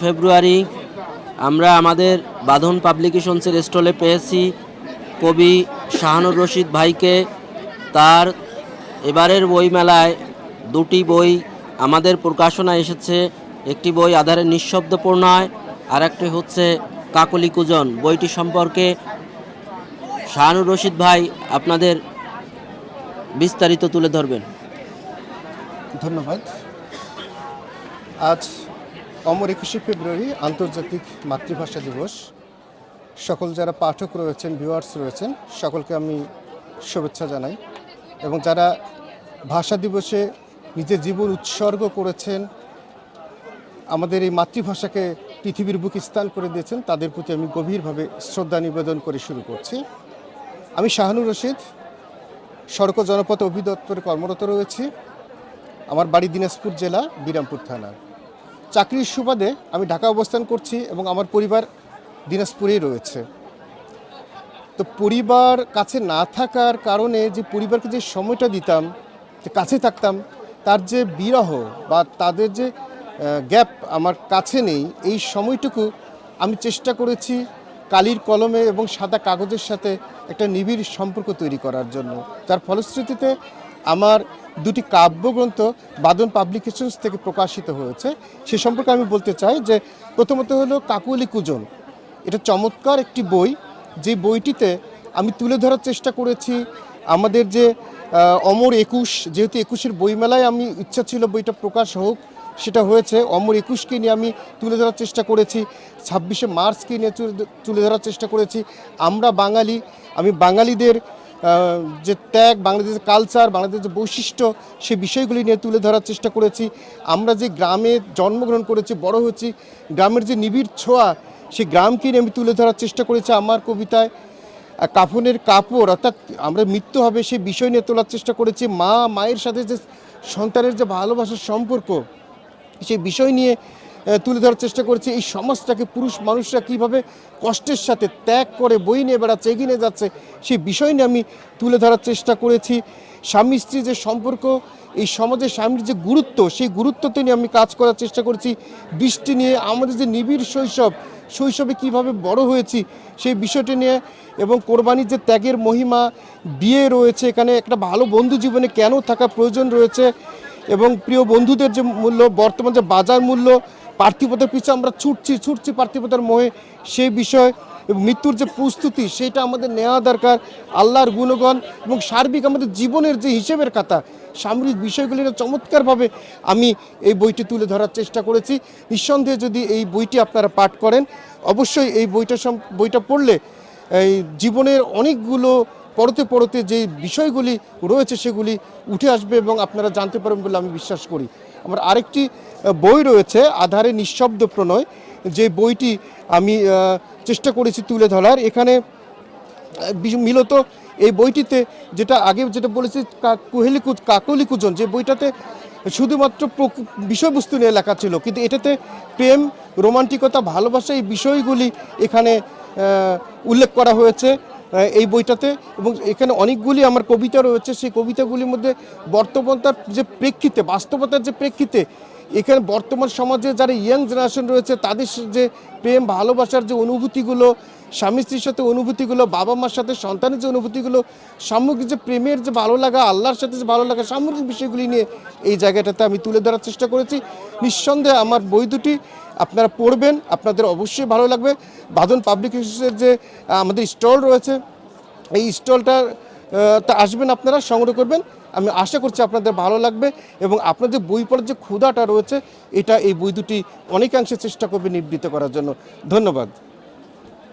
ফেব্রুয়ারি আমরা আমাদের বাঁধন পাবলিকেশনসের স্টলে পেয়েছি কবি শাহানুর রশিদ ভাইকে। তার এবারের বইমেলায় দুটি বই আমাদের প্রকাশনায় এসেছে। একটি বই আধারের নিঃশব্দ প্রণয়, আর একটি হচ্ছে কাকলি কুজন। বইটি সম্পর্কে শাহানুর রশিদ ভাই আপনাদের বিস্তারিত তুলে ধরবেন। ধন্যবাদ। আজ অমর 21শে ফেব্রুয়ারি আন্তর্জাতিক মাতৃভাষা দিবস। সকল যারা পাঠক রয়েছেন, ভিউয়ার্স রয়েছেন, সকলকে আমি শুভেচ্ছা জানাই। এবং যারা ভাষা দিবসে নিজের জীবন উৎসর্গ করেছেন, আমাদের এই মাতৃভাষাকে পৃথিবীর বুকে স্থান করে দিয়েছেন, তাদের প্রতি আমি গভীরভাবে শ্রদ্ধা নিবেদন করে শুরু করছি। আমি শাহানুর রশিদ, সড়ক ও জনপথ অধিদপ্তরে কর্মরত রয়েছি। আমার বাড়ি দিনাজপুর জেলা, বিরামপুর থানা। চাকরির সুবাদে আমি ঢাকা অবস্থান করছি এবং আমার পরিবার দিনাজপুরেই রয়েছে। তো পরিবার কাছে না থাকার কারণে যে পরিবারকে যে সময়টা দিতাম, যে কাছে থাকতাম, তার যে বিরহ বা তাদের যে গ্যাপ আমার কাছে নেই, এই সময়টুকু আমি চেষ্টা করেছি কালির কলমে এবং সাদা কাগজের সাথে একটা নিবিড় সম্পর্ক তৈরি করার জন্য। যার ফলশ্রুতিতে আমার দুটি কাব্যগ্রন্থ বাঁধন পাবলিকেশনস থেকে প্রকাশিত হয়েছে। সে সম্পর্কে আমি বলতে চাই যে প্রথমত হলো কাকলি কুজন। এটা চমৎকার একটি বই, যে বইটিতে আমি তুলে ধরার চেষ্টা করেছি আমাদের যে অমর 21, যেহেতু 21-এর বইমেলায় আমি ইচ্ছা ছিল বইটা প্রকাশ হোক, সেটা হয়েছে। অমর 21কে নিয়ে আমি তুলে ধরার চেষ্টা করেছি, 26শে মার্চকে নিয়ে তুলে ধরার চেষ্টা করেছি। আমরা বাঙালি, আমি বাঙালিদের যে ত্যাগ, বাংলাদেশের কালচার, বাংলাদেশের যে বৈশিষ্ট্য, সেই বিষয়গুলি নিয়ে তুলে ধরার চেষ্টা করেছি। আমরা যে গ্রামে জন্মগ্রহণ করেছি, বড় হয়েছি, গ্রামের যে নিবিড় ছোঁয়া, সেই গ্রামকে নিয়ে আমি তুলে ধরার চেষ্টা করেছি আমার কবিতায়। কাফনের কাপড়, অর্থাৎ আমরা মৃত্যু হবে সেই বিষয় নিয়ে তোলার চেষ্টা করেছি। মায়ের সাথে যে সন্তানের যে ভালোবাসার সম্পর্ক, সেই বিষয় নিয়ে তুলে ধরার চেষ্টা করেছি। এই সমাজটাকে পুরুষ মানুষরা কীভাবে কষ্টের সাথে ত্যাগ করে বই নিয়ে বেড়াচ্ছে, এগিয়ে নিয়ে যাচ্ছে, সেই বিষয় নিয়ে আমি তুলে ধরার চেষ্টা করেছি। স্বামী স্ত্রী যে সম্পর্ক, এই সমাজে স্বামীর যে গুরুত্ব, সেই গুরুত্বতে নিয়ে আমি কাজ করার চেষ্টা করেছি। বৃষ্টি নিয়ে আমাদের যে নিবিড় শৈশবে কীভাবে বড় হয়েছি, সেই বিষয়টি নিয়ে, এবং কোরবানির যে ত্যাগের মহিমা, বিয়ে রয়েছে এখানে, একটা ভালো বন্ধু জীবনে কেন থাকা প্রয়োজন রয়েছে, এবং প্রিয় বন্ধুদের যে মূল্য, বর্তমান যে বাজার মূল্য, পার্থিবতার পিছনে আমরা ছুটছি পার্থিবতার মোহে, সেই বিষয়, এবং মৃত্যুর যে প্রস্তুতি, সেটা আমাদের নেওয়া দরকার, আল্লাহর গুণগান, এবং সার্বিক আমাদের জীবনের যে হিসেবের খাতা, সামরিক বিষয়গুলি চমৎকারভাবে আমি এই বইটি তুলে ধরার চেষ্টা করেছি। নিঃসন্দেহে যদি এই বইটি আপনারা পাঠ করেন, অবশ্যই এই বইটা পড়লে এই জীবনের অনেকগুলো পড়তে যে বিষয়গুলি রয়েছে সেগুলি উঠে আসবে এবং আপনারা জানতে পারবেন বলে আমি বিশ্বাস করি। আমার আরেকটি বই রয়েছে, আধারে নিঃশব্দ প্রণয়, যে বইটি আমি চেষ্টা করেছি তুলে ধরার। এখানে মূলত এই বইটিতে যেটা বলেছি কাকলি কুজন, যে বইটাতে শুধুমাত্র বিষয়বস্তু নিয়ে লেখা ছিল, কিন্তু এটাতে প্রেম, রোমান্টিকতা, ভালোবাসা, এই বিষয়গুলি এখানে উল্লেখ করা হয়েছে এই বইটাতে। এবং এখানে অনেকগুলি আমার কবিতা রয়েছে, সেই কবিতাগুলির মধ্যে বর্তমানতার যে প্রেক্ষিতে, বাস্তবতার যে প্রেক্ষিতে, এখানে বর্তমান সমাজে যারা ইয়াং জেনারেশন রয়েছে, তাদের যে প্রেম ভালোবাসার যে অনুভূতিগুলো, স্বামী স্ত্রীর সাথে অনুভূতিগুলো, বাবা মার সাথে সন্তানের যে অনুভূতিগুলো, সামগ্রিক যে প্রেমের যে ভালো লাগা, আল্লাহর সাথে যে ভালো লাগা, সামগ্রিক বিষয়গুলি নিয়ে এই জায়গাটাতে আমি তুলে ধরার চেষ্টা করেছি। নিঃসন্দেহে আমার বই দুটি আপনারা পড়বেন, আপনাদের অবশ্যই ভালো লাগবে। বাঁধন পাবলিকেশনের যে আমাদের স্টল রয়েছে, এই স্টলটা আসবেন, আপনারা সংগ্রহ করবেন। আমি আশা করছি আপনাদের ভালো লাগবে, এবং আপনাদের বই পড়ার যে ক্ষুধাটা রয়েছে, এটা এই বই দুটি অনেকাংশে চেষ্টা করবে নিবৃত্ত করার জন্য। ধন্যবাদ।